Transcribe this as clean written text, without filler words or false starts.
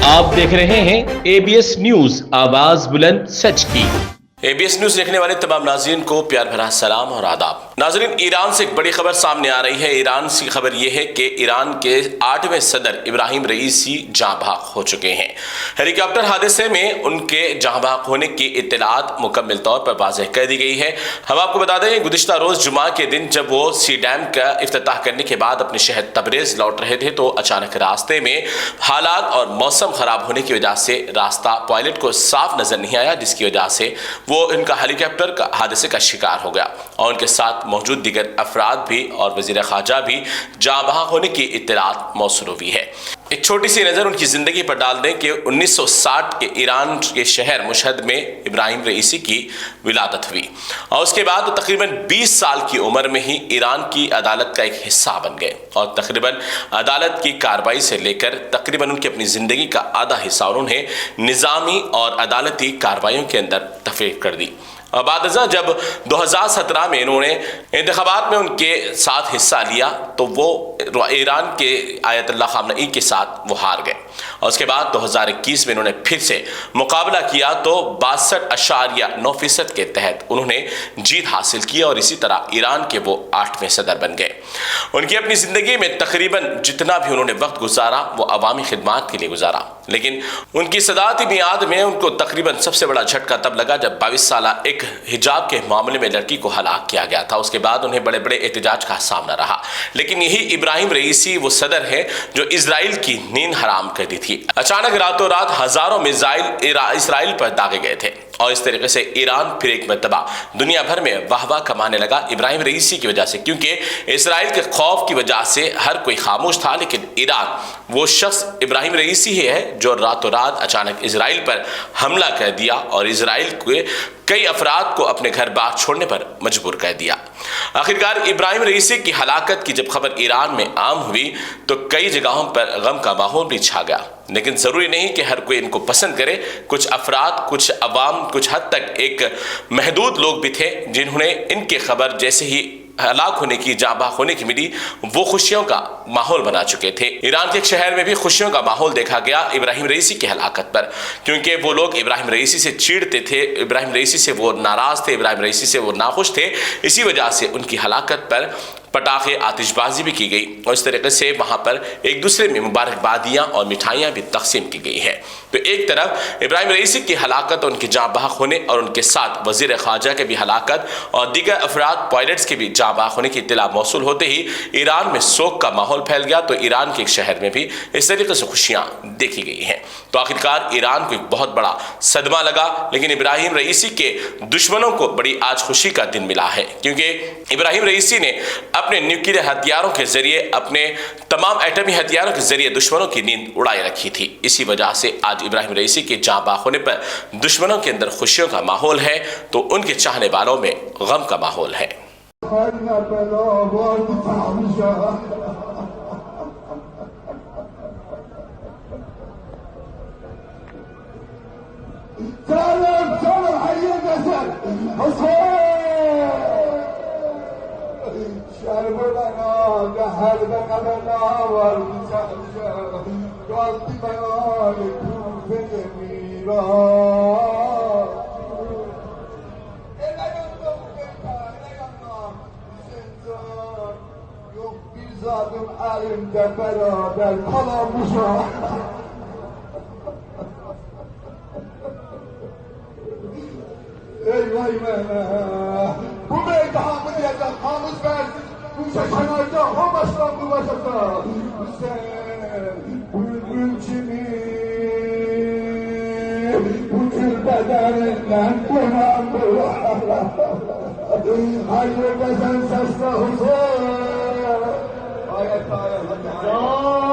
आप देख रहे हैं एबीएस न्यूज, आवाज बुलंद सच की। एबीएस न्यूज देखने वाले तमाम नाज़रीन को प्यार भरा सलाम और आदाब। नाज़रीन, ईरान से एक बड़ी खबर सामने आ रही है। ईरान से खबर यह है कि ईरान के 8वें सदर इब्राहिम रईसी जहाँ भाग हो चुके हैं। हेलीकॉप्टर हादसे में उनके जहाँ भाग होने की इत्तलात मुकम्मल तौर पर वाज़ेह कर दी गई है। हम आपको बता दें, गुज़िश्ता रोज़ जुमा के दिन जब वो सी डैम का इफ्तिताह करने के बाद अपने शहर तबरेज़ लौट रहे थे तो अचानक रास्ते में हालात और मौसम ख़राब होने की वजह से रास्ता पायलट को साफ नज़र नहीं आया, जिसकी वजह से वो इनका हेलीकॉप्टर का हादसे का शिकार हो गया और उनके साथ मौजूद दीगर अफराद भी और वज़ीर ख़ारजा भी जाँ बहक होने की इत्तलात मौसूल हुई है। एक छोटी सी नज़र उनकी ज़िंदगी पर डाल दें कि 1960 के ईरान के शहर मुशहद में इब्राहिम रईसी की विलादत हुई और उसके बाद तकरीबन 20 साल की उम्र में ही ईरान की अदालत का एक हिस्सा बन गए और तकरीबन अदालत की कार्रवाई से लेकर तकरीबन उनकी अपनी ज़िंदगी का आधा हिस्सा उन्होंने निज़ामी और अदालती कार्रवाइयों के अंदर तफरीक कर दी। और बाद जब 2017 में इन्होंने इंतखाबात में उनके साथ हिस्सा लिया तो वो ईरान के आयतुल्लाह ख़ामनेई के साथ वो हार गए और उसके बाद 2021 में इन्होंने फिर से मुकाबला किया तो 62.9% के तहत उन्होंने जीत हासिल की और इसी तरह ईरान के वो 8वें सदर बन गए। उनकी अपनी ज़िंदगी में तकरीबन जितना भी उन्होंने वक्त गुजारा वो अवामी खिदमात के लिए गुजारा, लेकिन उनकी सदाती मियाद में उनको तकरीबन सबसे बड़ा झटका तब लगा जब 22 साल एक हिजाब के मामले में लड़की को हलाक किया गया था। उसके बाद उन्हें बड़े बड़े एहतजाज का सामना रहा, लेकिन यही इब्राहिम रईसी वो सदर है जो इजराइल की नींद हराम कर दी थी। अचानक रातों रात हजारों मिसाइल इजराइल पर दागे गए थे और इस तरीके से ईरान फिर एक मरतबा दुनिया भर में वाहवाह कमाने लगा इब्राहिम रईसी की वजह से, क्योंकि इजराइल के खौफ की वजह से हर कोई खामोश था, लेकिन ईरान वो शख्स इब्राहिम रईसी ही है जो रातों रात अचानक इजराइल पर हमला कर दिया और इजराइल के कई अफराद को अपने घर बार छोड़ने पर मजबूर कर दिया। आखिरकार इब्राहिम रईसी की हलाकत की जब खबर ईरान में आम हुई तो कई जगहों पर गम का माहौल भी छा गया, लेकिन ज़रूरी नहीं कि हर कोई इनको पसंद करे। कुछ अफराद, कुछ अवाम, कुछ हद तक एक महदूद लोग भी थे जिन्होंने इनकी खबर जैसे ही हलाक होने की, जाँ बहक होने की मिली, वो खुशियों का माहौल बना चुके थे। ईरान के एक शहर में भी खुशियों का माहौल देखा गया इब्राहिम रईसी की हलाकत पर, क्योंकि वो लोग इब्राहिम रईसी से चिढ़ते थे, इब्राहिम रईसी से वो नाराज़ थे, इब्राहिम रईसी से वो नाखुश थे। इसी वजह से उनकी हलाकत पर पटाखे, आतिशबाजी भी की गई और इस तरीके से वहाँ पर एक दूसरे में मुबारकबादियाँ और मिठाइयाँ भी तकसीम की गई हैं। तो एक तरफ इब्राहिम रईसी की हलाकत और उनकी जाँ बहक होने और उनके साथ वज़ीर ख़ारजा के भी हलाकत और दीगर अफराद पायलट्स के भी जाँ बहक होने की इत्तला मौसूल होते ही ईरान में शोक का माहौल फैल गया। तो ईरान के एक शहर में भी इस तरीके से खुशियाँ देखी गई हैं। तो आखिरकार ईरान को एक बहुत बड़ा सदमा लगा, लेकिन इब्राहिम रईसी के दुश्मनों को बड़ी आज खुशी का दिन मिला है, क्योंकि इब्राहिम रईसी ने अपने न्यूक्लियर हथियारों के जरिए, अपने तमाम एटमी हथियारों के जरिए दुश्मनों की नींद उड़ाए रखी थी। इसी वजह से आज इब्राहिम रईसी के जाँ बहक होने पर दुश्मनों के अंदर खुशियों का माहौल है तो उनके चाहने वालों में गम का माहौल है। Zadım elimde beraber kalamışam. Eyvah! Bu meydanı diyecek Hamız ben, bu şaşanayda Hamas'tan bu başata. Sen bülbül kimi, bu tür bedeninden bulan bu. Hayır bezen sesle huzur. Ayet ayet hadi.